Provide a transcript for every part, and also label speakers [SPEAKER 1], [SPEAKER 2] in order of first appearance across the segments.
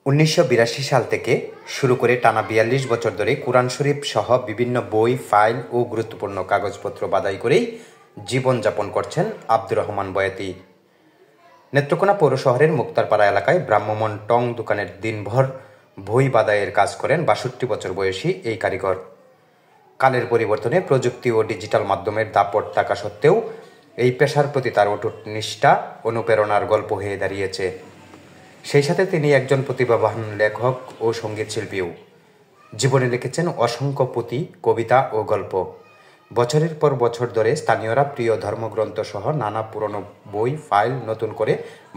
[SPEAKER 1] 1982 সাল থেকে শুরু করে টানা 42 বছর ধরে কুরআন শরীফ সহ বিভিন্ন বই, ফাইল ও গুরুত্বপূর্ণ কাগজপত্র বাছাই করেই জীবনযাপন করছেন আব্দুর রহমান বয়াতি। নেত্রকোনা পৌর শহরের মুক্তারপাড়া এলাকায় ভ্রাম্যমাণ টং দোকানের দিনভর বই বাছাইয়ের কাজ করেন 62 বছর বয়সী এই কারিগর। কালের পরিবর্তনে প্রযুক্তি ও ডিজিটাল মাধ্যমের দাপট থাকা সত্ত্বেও এই পেশার প্রতি তার অটুট নিষ্ঠা অনুপ্রেরণার গল্প হয়ে দাঁড়িয়েছে। সেই সাথে তিনি একজন প্রতিভাবান লেখক ও সঙ্গীত শিল্পীও। জীবনে লিখেছেন অসংখ্য পুঁথি, কবিতা ও গল্প। বছরের পর বছর ধরে স্থানীয়রা প্রিয় ধর্মগ্রন্থ সহ নানা পুরনো বই, ফাইল নতুন করে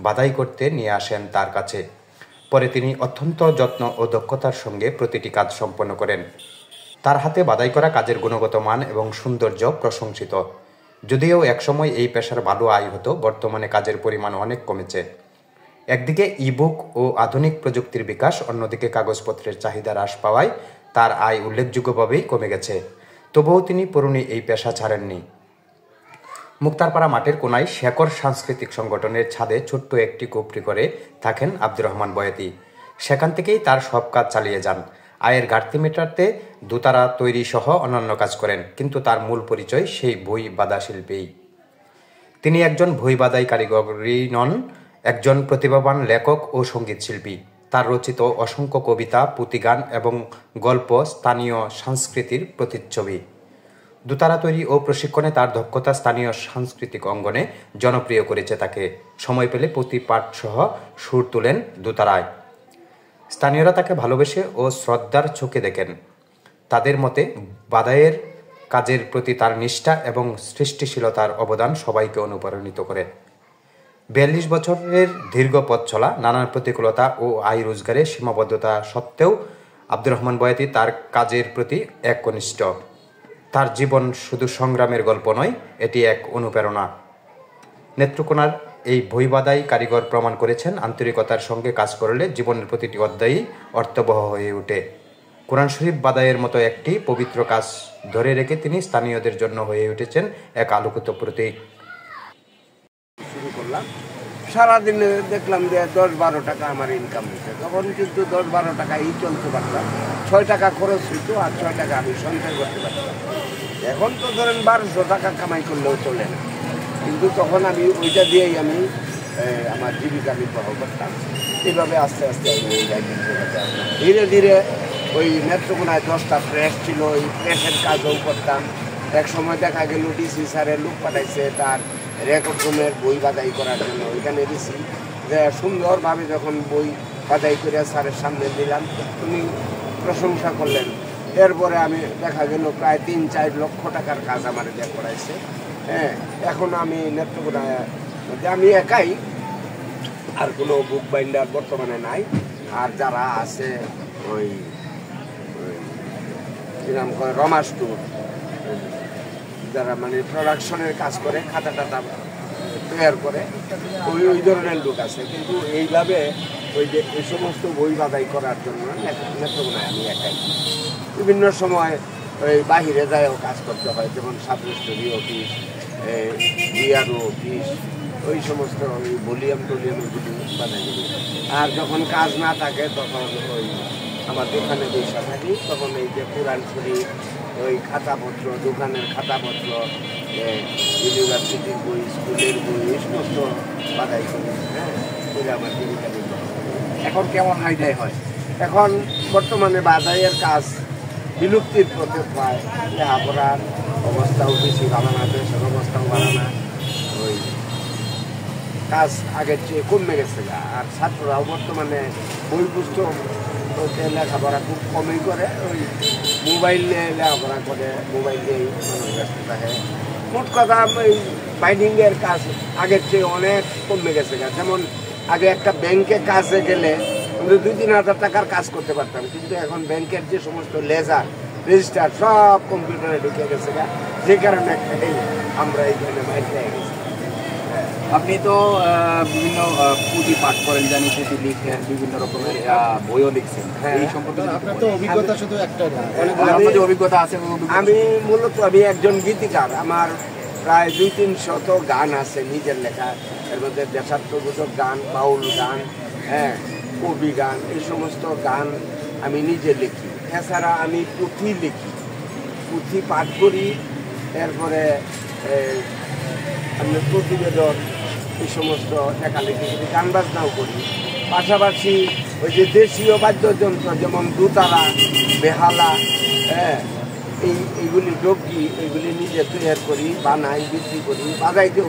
[SPEAKER 1] বাছাই করতে নিয়ে আসেন তার কাছে। পরে তিনি অত্যন্ত যত্ন ও দক্ষতার সঙ্গে প্রতিটি কাজ সম্পন্ন করেন। তার হাতে বাছাই করা কাজের গুণগত মান এবং সৌন্দর্য প্রশংসিত। যদিও একসময় এই পেশার ভালো আয় হতো, বর্তমানে কাজের পরিমাণ অনেক কমেছে। একদিকে ইবুক ও আধুনিক প্রযুক্তির বিকাশ, অন্যদিকে কাগজপত্রের চাহিদা হ্রাস পাওয়ায় তার আয় উল্লেখযোগ্যভাবেই কমে গেছে। তবুও তিনি পুরনো এই পেশা ছাড়েননি। মুক্তারপাড়া মাঠের কোনায় শেকর সাংস্কৃতিক সংগঠনের ছাদে ছোট্ট একটি কোপড়ি করে থাকেন আব্দুর রহমান বয়াতি। সেখান থেকেই তার সব কাজ চালিয়ে যান। আয়ের ঘাটতি মেটাতে দোতারা তৈরি সহ অন্যান্য কাজ করেন, কিন্তু তার মূল পরিচয় সেই বই বাঁধা শিল্পেই। তিনি একজন বই বাঁধাই কারিগরই নন, একজন প্রতিভাবান লেখক ও সঙ্গীত শিল্পী। তার রচিত অসংখ্য কবিতা, পুঁথিগান এবং গল্প স্থানীয় সংস্কৃতির প্রতিচ্ছবি। দোতারা তৈরি ও প্রশিক্ষণে তার দক্ষতা স্থানীয় সাংস্কৃতিক অঙ্গনে জনপ্রিয় করেছে তাকে। সময় পেলে পুঁথি পাঠ সহ সুর তোলেন দোতারায়। স্থানীয়রা তাকে ভালোবেসে ও শ্রদ্ধার চোখে দেখেন। তাদের মতে বাঁধাইয়ের কাজের প্রতি তার নিষ্ঠা এবং সৃষ্টিশীলতার অবদান সবাইকে অনুপ্রাণিত করে। 42 বছরের দীর্ঘ পথ চলা, নানান প্রতিকূলতা ও আয় রোজগারের সীমাবদ্ধতা সত্ত্বেও আব্দুর রহমান বয়াতি তার কাজের প্রতি একনিষ্ঠ। তার জীবন শুধু সংগ্রামের গল্প নয়, এটি এক অনুপ্রেরণা। নেত্রকোনার এই বই বাঁধাই কারিগর প্রমাণ করেছেন আন্তরিকতার সঙ্গে কাজ করলে জীবনের প্রতিটি অধ্যায়ই অর্থবহ হয়ে ওঠে। কোরআন শরীফ বাঁধাইয়ের মতো একটি পবিত্র কাজ ধরে রেখে তিনি স্থানীয়দের জন্য হয়ে উঠেছেন এক আলোকিত প্রতীক।
[SPEAKER 2] শুরু করলাম, সারাদিনে দেখলাম যে 10-12 টাকা আমার ইনকাম হয়েছে। তখন কিন্তু 10-12 টাকাই চলতে পারতাম, 6 টাকা খরচ হইতো আর 6 টাকা আমি সঞ্চয় করতে পারতাম। এখন তো ধরেন 1200 টাকা কামাই করলেও চলে না, কিন্তু তখন আমি ওইটা দিয়েই আমি আমার জীবিকা নির্বাহ করতাম। এইভাবে আস্তে আস্তে আমি এই লাইনে ধীরে ধীরে ওই নেত্রকোনায় 10টা প্রেস ছিল, ওই প্রেসের কাজও করতাম। এক সময় দেখা গেল ডিসি স্যারের লোক পাঠাইছে তার রেকর্ড রুমের বই বাঁধাই করার জন্য। ওইখানে দিছি যে সুন্দরভাবে যখন বই বাঁধাই করে স্যারের সামনে দিলাম, উনি প্রশংসা করলেন। এরপরে আমি দেখা গেল প্রায় 3-4 লক্ষ টাকার কাজ আমার এটা করাইছে। হ্যাঁ, এখন আমি নেত্রকোনায় আমি একাই, আর কোনো বুক বাইন্ডার বর্তমানে নাই। আর যারা আছে ওই নাম করে রমাস টুর, যারা মানে প্রোডাকশনের কাজ করে, খাতা টাতা তৈরি করে, ওই ধরনের লোক আছে। কিন্তু এইভাবে ওই যে এই সমস্ত বই বাঁধাই করার জন্য নেত্রকোনায় আমি একাই। বিভিন্ন সময় ওই বাহিরে যায়ও কাজ করতে হয়, যেমন sub registry office, BRO office, ওই সমস্ত ওই ভলিউমগুলি বাঁধাই করি। আর যখন কাজ না থাকে তখন ওই আমার দোকানে বসে থাকি, তখন এই যে কোরআন শরীফ, ওই খাতাপত্র, দোকানের খাতাপত্র, ইউনিভার্সিটির বই, স্কুলের বই, এই সমস্ত বাঁধাই করি। হ্যাঁ, এটা আমার জীবিকা নির্বাহ।
[SPEAKER 3] এখন কেমন আইডিয়া হয়?
[SPEAKER 2] এখন বর্তমানে বাঁধাইয়ের কাজ বিলুপ্তির পথে প্রায়। লেখাপড়ার অবস্থাও বেশি ভালো না, দেশের অবস্থাও ভালো না, ওই কাজ আগের চেয়ে কমে গেছে। আর ছাত্ররাও বর্তমানে বই পুস্তক লেখাপড়া খুব কমই করে, ওই মোবাইল নিয়ে লেখাপড়া করে, মোবাইল নিয়েই মানুষ ব্যস্ত থাকে। মোট কথা ওই বাইন্ডিংয়ের কাজ আগের চেয়ে অনেক কমে গেছে। যেমন আগে একটা ব্যাংকে কাজে গেলে 2-3 হাজার টাকার কাজ করতে পারতাম, কিন্তু এখন ব্যাংকের যে সমস্ত লেজার, রেজিস্টার সব কম্পিউটারে ঢুকে গেছে, যে কারণে আমরা এইখানে বাইরে পেয়ে গেছি।
[SPEAKER 3] আপনি তো বিভিন্ন পুঁথি পাঠ করেন, জানি পুঁথি লিখেন, বিভিন্ন রকমের বইও লিখছেন। এই সম্পর্কে
[SPEAKER 4] আপনার তো অভিজ্ঞতা শুধু একটা না,
[SPEAKER 3] আপনার যে অভিজ্ঞতা আছে।
[SPEAKER 2] আমি মূলত আমি একজন গীতিকার। আমার প্রায় 200-300 গান আছে নিজের লেখা। এর মধ্যে দেশাত্মবোধক গান, বাউল গান, হ্যাঁ, কবি গান, এই সমস্ত গান আমি নিজে লিখি। এছাড়া আমি পুঁথি লিখি, পুঁথি পাঠ করি, এরপরে আমি প্রতিবেদন, এই সমস্ত লেখালেখি করি, গান বাজনাও করি। পাশাপাশি ওই যে দেশীয় বাদ্যযন্ত্র যেমন দোতারা, বেহালা, হ্যাঁ, এইগুলি ডবকি, এইগুলি নিজে তৈরি করি, বানাই, বিক্রি করি, বাজাইতেও